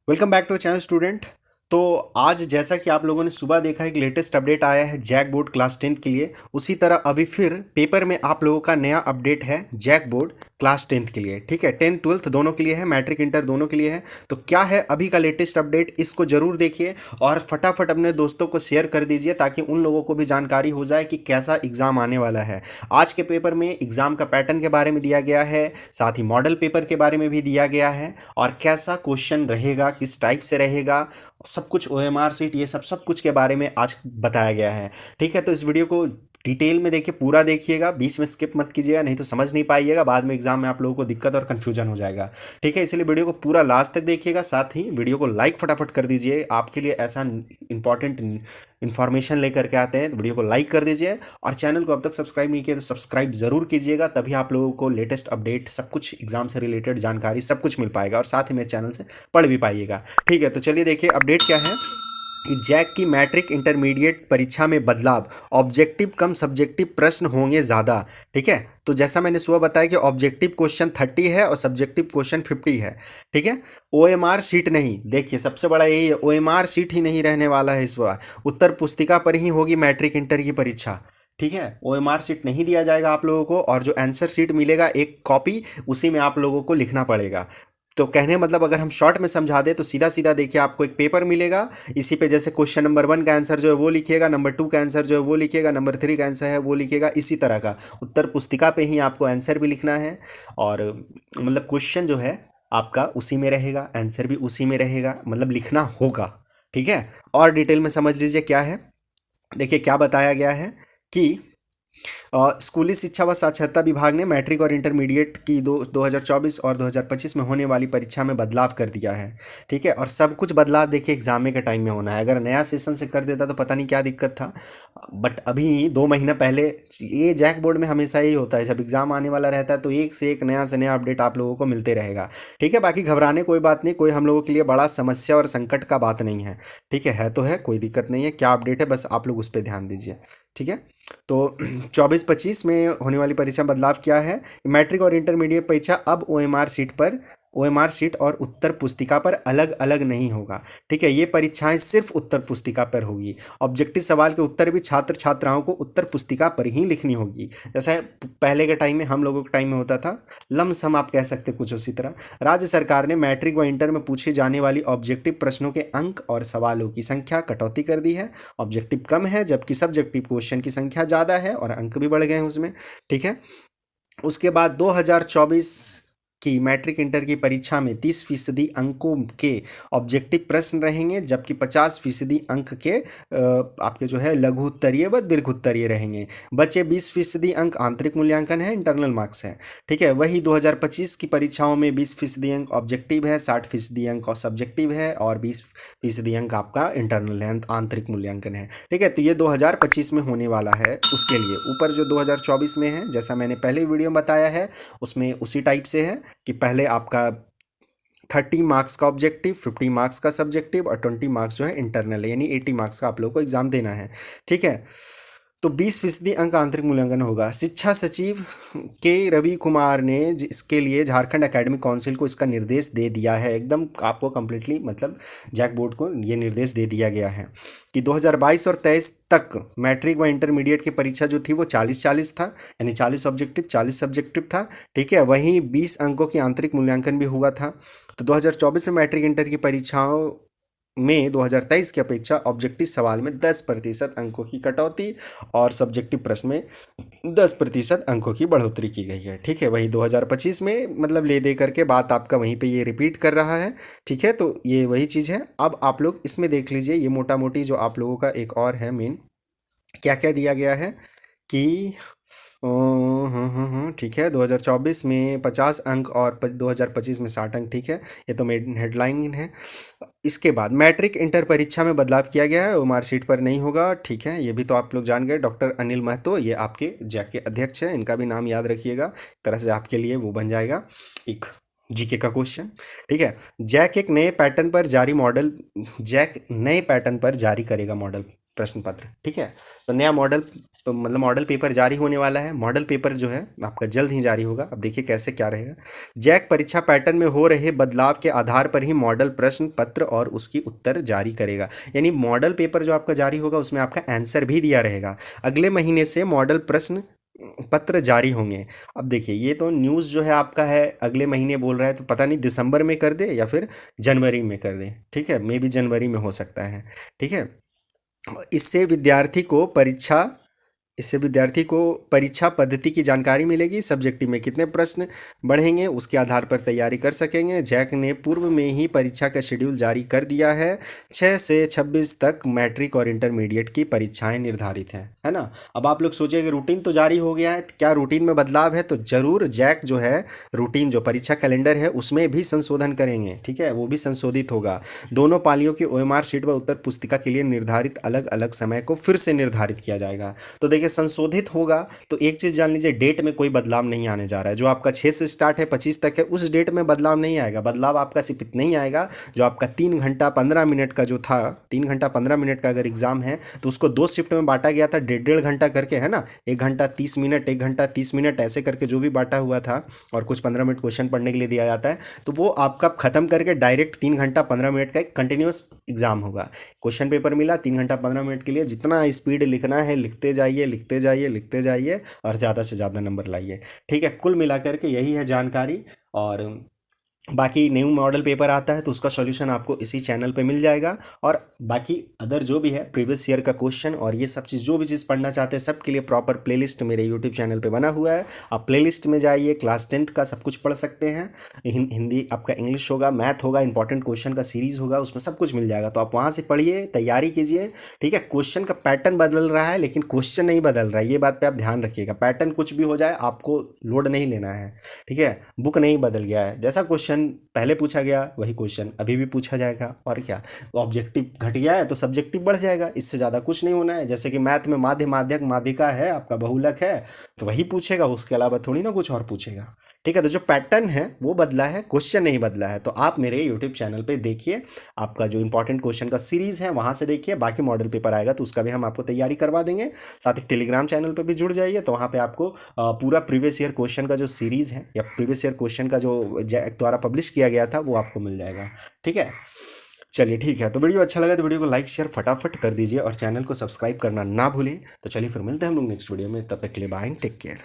Welcome back to channel student. तो आज जैसा कि आप लोगों ने सुबह देखा एक लेटेस्ट अपडेट आया है जैक बोर्ड क्लास 10th के लिए, उसी तरह अभी फिर पेपर में आप लोगों का नया अपडेट है जैक बोर्ड क्लास 10th के लिए। ठीक है, 10th 12th दोनों के लिए है, मैट्रिक इंटर दोनों के लिए है। तो क्या है अभी का लेटेस्ट अपडेट, इसको जरूर देखिए और फटाफट अपने दोस्तों को शेयर कर दीजिए ताकि उन लोगों को भी जानकारी हो जाए कि कैसा एग्जाम आने वाला है। आज के पेपर में एग्जाम का पैटर्न के बारे में दिया गया है, साथ ही मॉडल पेपर के बारे में भी दिया गया है और कैसा क्वेश्चन रहेगा, किस टाइप से रहेगा, सब कुछ ओएमआर सीट, ये सब कुछ के बारे में आज बताया गया है। ठीक है, तो इस वीडियो को डिटेल में देखिए, पूरा देखिएगा, बीच में स्किप मत कीजिएगा, नहीं तो समझ नहीं पाइएगा, बाद में एग्जाम में आप लोगों को दिक्कत और कन्फ्यूजन हो जाएगा। ठीक है, इसलिए वीडियो को पूरा लास्ट तक देखिएगा, साथ ही वीडियो को लाइक फटाफट कर दीजिए। आपके लिए ऐसा इंपॉर्टेंट इन्फॉर्मेशन लेकर के आते हैं तो वीडियो को लाइक कर दीजिए और चैनल को अब तक सब्सक्राइब नहीं किया तो सब्सक्राइब जरूर कीजिएगा, तभी आप लोगों को लेटेस्ट अपडेट, सब कुछ एग्जाम से रिलेटेड जानकारी सब कुछ मिल पाएगा और साथ ही मेरे चैनल से पढ़ भी पाइएगा। ठीक है, तो चलिए देखिए अपडेट क्या है। जैक की मैट्रिक इंटरमीडिएट परीक्षा में बदलाव, ऑब्जेक्टिव कम सब्जेक्टिव प्रश्न होंगे ज़्यादा। ठीक है, तो जैसा मैंने सुबह बताया कि ऑब्जेक्टिव क्वेश्चन 30 है और सब्जेक्टिव क्वेश्चन 50 है। ठीक है, ओएमआर सीट नहीं, देखिए सबसे बड़ा यही है, ओएमआर सीट ही नहीं रहने वाला है इस बार, उत्तर पुस्तिका पर ही होगी मैट्रिक इंटर की परीक्षा। ठीक है, ओएमआर सीट नहीं दिया जाएगा आप लोगों को, और जो आंसर सीट मिलेगा एक कॉपी, उसी में आप लोगों को लिखना पड़ेगा। तो कहने मतलब अगर हम शॉर्ट में समझा दें तो सीधा सीधा देखिए, आपको एक पेपर मिलेगा, इसी पे जैसे क्वेश्चन नंबर 1 का आंसर जो है वो लिखिएगा, नंबर 2 का आंसर जो है वो लिखिएगा, नंबर 3 का आंसर है वो लिखिएगा, इसी तरह का उत्तर पुस्तिका पे ही आपको आंसर भी लिखना है। और मतलब क्वेश्चन जो है आपका उसी में रहेगा, आंसर भी उसी में रहेगा, मतलब लिखना होगा। ठीक है, और डिटेल में समझ लीजिए क्या है। देखिए क्या बताया गया है कि स्कूली शिक्षा व साक्षरता विभाग ने मैट्रिक और इंटरमीडिएट की 2024 और 2025 में होने वाली परीक्षा में बदलाव कर दिया है। ठीक है, और सब कुछ बदलाव देखिए एग्जाम के टाइम में होना है, अगर नया सेशन से कर देता तो पता नहीं क्या दिक्कत था, बट अभी 2 महीना पहले, ये जैक बोर्ड में हमेशा ही होता है, जब एग्जाम आने वाला रहता है तो एक से एक नया से नया अपडेट आप लोगों को मिलते रहेगा। ठीक है, बाकी घबराने कोई बात नहीं, कोई हम लोगों के लिए बड़ा समस्या और संकट का बात नहीं है। ठीक है तो है, कोई दिक्कत नहीं है, क्या अपडेट है बस आप लोग उस पर ध्यान दीजिए। ठीक है, तो 24-25 में होने वाली परीक्षा में बदलाव क्या है, मैट्रिक और इंटरमीडिएट परीक्षा अब ओएमआर सीट और उत्तर पुस्तिका पर अलग अलग नहीं होगा। ठीक है, ये परीक्षाएं सिर्फ उत्तर पुस्तिका पर होगी। ऑब्जेक्टिव सवाल के उत्तर भी छात्र छात्राओं को उत्तर पुस्तिका पर ही लिखनी होगी, जैसे पहले के टाइम में, हम लोगों के टाइम में होता था, लमसम आप कह सकते कुछ उसी तरह। राज्य सरकार ने मैट्रिक व इंटर में पूछे जाने वाली ऑब्जेक्टिव प्रश्नों के अंक और सवालों की संख्या कटौती कर दी है। ऑब्जेक्टिव कम है जबकि सब्जेक्टिव क्वेश्चन की संख्या ज़्यादा है और अंक भी बढ़ गए हैं उसमें। ठीक है, उसके बाद 2024 की मैट्रिक इंटर की परीक्षा में 30% अंकों के ऑब्जेक्टिव प्रश्न रहेंगे, जबकि 50% अंक के आपके जो है लघु उत्तरीय व दीर्घ उत्तरीय रहेंगे। बचे 20% अंक आंतरिक मूल्यांकन है, इंटरनल मार्क्स है। ठीक है, वही 2025 की परीक्षाओं में 20% अंक ऑब्जेक्टिव है, 60% अंक और सब्जेक्टिव है और 20% अंक आपका इंटरनल है, आंतरिक मूल्यांकन है। ठीक है, तो ये 2025 में होने वाला है, उसके लिए ऊपर जो 2024 में है, जैसा मैंने पहले वीडियो में बताया है, उसमें उसी टाइप से है कि पहले आपका 30 मार्क्स का ऑब्जेक्टिव, 50 मार्क्स का सब्जेक्टिव और 20 मार्क्स जो है इंटरनल है, यानी 80 मार्क्स का आप लोगों को एग्जाम देना है। ठीक है, तो 20% अंक आंतरिक मूल्यांकन होगा। शिक्षा सचिव के रवि कुमार ने इसके लिए झारखंड एकेडमिक काउंसिल को इसका निर्देश दे दिया है, एकदम आपको कंप्लीटली, मतलब जैक बोर्ड को ये निर्देश दे दिया गया है कि 2022 और 23 तक मैट्रिक व इंटरमीडिएट की परीक्षा जो थी वो 40-40 था, यानी 40 ऑब्जेक्टिव 40 सब्जेक्टिव था। ठीक है, वहीं 20 अंकों की आंतरिक मूल्यांकन भी हुआ था। तो 2024 में मैट्रिक इंटर की परीक्षाओं में 2023 की अपेक्षा ऑब्जेक्टिव सवाल में 10% अंकों की कटौती और सब्जेक्टिव प्रश्न में 10% अंकों की बढ़ोतरी की गई है। ठीक है, वही 2025 में मतलब ले दे करके बात आपका वहीं पे ये रिपीट कर रहा है। ठीक है, तो ये वही चीज़ है। अब आप लोग इसमें देख लीजिए, ये मोटा मोटी जो आप लोगों का एक और है मेन, क्या क्या दिया गया है कि ठीक है, 2024 में 50 अंक और 2025 में 60 अंक। ठीक है, ये तो मेन हेडलाइन है। इसके बाद मैट्रिक इंटर परीक्षा में बदलाव किया गया है, वो मार्कशीट पर नहीं होगा। ठीक है, ये भी तो आप लोग जान गए। डॉक्टर अनिल महतो, ये आपके जैक के अध्यक्ष हैं, इनका भी नाम याद रखिएगा, एक तरह से आपके लिए वो बन जाएगा एक जीके का क्वेश्चन। ठीक है, जैक नए पैटर्न पर जारी करेगा मॉडल। प्रश्न पत्र। ठीक है, तो नया मॉडल मतलब मॉडल पेपर जारी होने वाला है। मॉडल पेपर जो है आपका जल्द ही जारी होगा। अब देखिए कैसे क्या रहेगा। जैक परीक्षा पैटर्न में हो रहे बदलाव के आधार पर ही मॉडल प्रश्न पत्र और उसकी उत्तर जारी करेगा। यानी मॉडल पेपर जो आपका जारी होगा उसमें आपका आंसर भी दिया रहेगा। अगले महीने से मॉडल प्रश्न पत्र जारी होंगे। अब देखिए ये तो न्यूज़ जो है आपका है अगले महीने बोल रहा है, तो पता नहीं दिसंबर में कर दे या फिर जनवरी में कर दे। ठीक है, मे भी जनवरी में हो सकता है। ठीक है, इससे विद्यार्थी को परीक्षा इससे विद्यार्थी को परीक्षा पद्धति की जानकारी मिलेगी, सब्जेक्टिव में कितने प्रश्न बढ़ेंगे उसके आधार पर तैयारी कर सकेंगे। जैक ने पूर्व में ही परीक्षा का शेड्यूल जारी कर दिया है। 6 से 26 तक मैट्रिक और इंटरमीडिएट की परीक्षाएं निर्धारित हैं, है ना। अब आप लोग सोचिए कि रूटीन तो जारी हो गया है, क्या रूटीन में बदलाव है, तो जरूर जैक जो है रूटीन जो परीक्षा कैलेंडर है उसमें भी संशोधन करेंगे। ठीक है, वो भी संशोधित होगा। दोनों पालियों की ओएमआर शीट व उत्तर पुस्तिका के लिए निर्धारित अलग अलग समय को फिर से निर्धारित किया जाएगा। तो देखिए संशोधित होगा तो एक चीज़ जान लीजिए, डेट में कोई बदलाव नहीं आने जा रहा है। जो आपका 6 से स्टार्ट है 25 तक है उस डेट में बदलाव नहीं आएगा। बदलाव आपका सिर्फ इतना ही आएगा, जो आपका 3 घंटा 15 मिनट का जो था, 3 घंटा 15 मिनट का अगर एग्जाम है तो उसको 2 शिफ्ट में बांटा गया था, 1.5 घंटा करके, है ना। 1 घंटा 30 मिनट, 1 घंटा 30 मिनट ऐसे करके जो भी बांटा हुआ था, और कुछ 15 मिनट क्वेश्चन पढ़ने के लिए दिया जाता है, तो वो आपका खत्म करके डायरेक्ट 3 घंटा 15 मिनट का एक कंटिन्यूस एग्जाम होगा। क्वेश्चन पेपर मिला 3 घंटा 15 मिनट के लिए, जितना स्पीड लिखना है लिखते जाइए लिखते जाइए लिखते जाइए और ज़्यादा से ज़्यादा नंबर लाइए। ठीक है, कुल मिलाकर के यही है जानकारी। और बाकी न्यू मॉडल पेपर आता है तो उसका सॉल्यूशन आपको इसी चैनल पे मिल जाएगा। और बाकी अदर जो भी है प्रीवियस ईयर का क्वेश्चन और ये सब चीज़ जो भी चीज़ पढ़ना चाहते हैं सबके लिए प्रॉपर प्लेलिस्ट मेरे यूट्यूब चैनल पे बना हुआ है। आप प्लेलिस्ट में जाइए, क्लास 10th का सब कुछ पढ़ सकते हैं। हिंदी आपका, इंग्लिश होगा, मैथ होगा, इंपॉर्टेंट क्वेश्चन का सीरीज़ होगा, उसमें सब कुछ मिल जाएगा। तो आप वहाँ से पढ़िए, तैयारी कीजिए। ठीक है, क्वेश्चन का पैटर्न बदल रहा है लेकिन क्वेश्चन नहीं बदल रहा है, ये बात पे आप ध्यान रखिएगा। पैटर्न कुछ भी हो जाए आपको लोड नहीं लेना है। ठीक है, बुक नहीं बदल गया है, जैसा क्वेश्चन पहले पूछा गया वही क्वेश्चन अभी भी पूछा जाएगा। और क्या, ऑब्जेक्टिव घट गया है तो सब्जेक्टिव बढ़ जाएगा, इससे ज़्यादा कुछ नहीं होना है। जैसे कि मैथ में माध्य माध्यक माध्यिका है, आपका बहुलक है, तो वही पूछेगा, उसके अलावा थोड़ी ना कुछ और पूछेगा। ठीक है, तो जो पैटर्न है वो बदला है, क्वेश्चन नहीं बदला है। तो आप मेरे यूट्यूब चैनल पे देखिए, आपका जो इंपॉर्टेंट क्वेश्चन का सीरीज़ है वहाँ से देखिए। बाकी मॉडल पेपर आएगा तो उसका भी हम आपको तैयारी करवा देंगे। साथ ही टेलीग्राम चैनल पे भी जुड़ जाइए, तो वहाँ पे आपको पूरा प्रीवियस ईयर क्वेश्चन का जो सीरीज़ है या प्रीवियस ईयर क्वेश्चन का जो जैक द्वारा पब्लिश किया गया था वो आपको मिल जाएगा। ठीक है, चलिए ठीक है। तो वीडियो अच्छा लगा तो वीडियो को लाइक शेयर फटाफट कर दीजिए और चैनल को सब्सक्राइब करना ना भूलें। तो चलिए फिर मिलते हैं हम लोग नेक्स्ट वीडियो में, तब तक के लिए बाय, टेक केयर।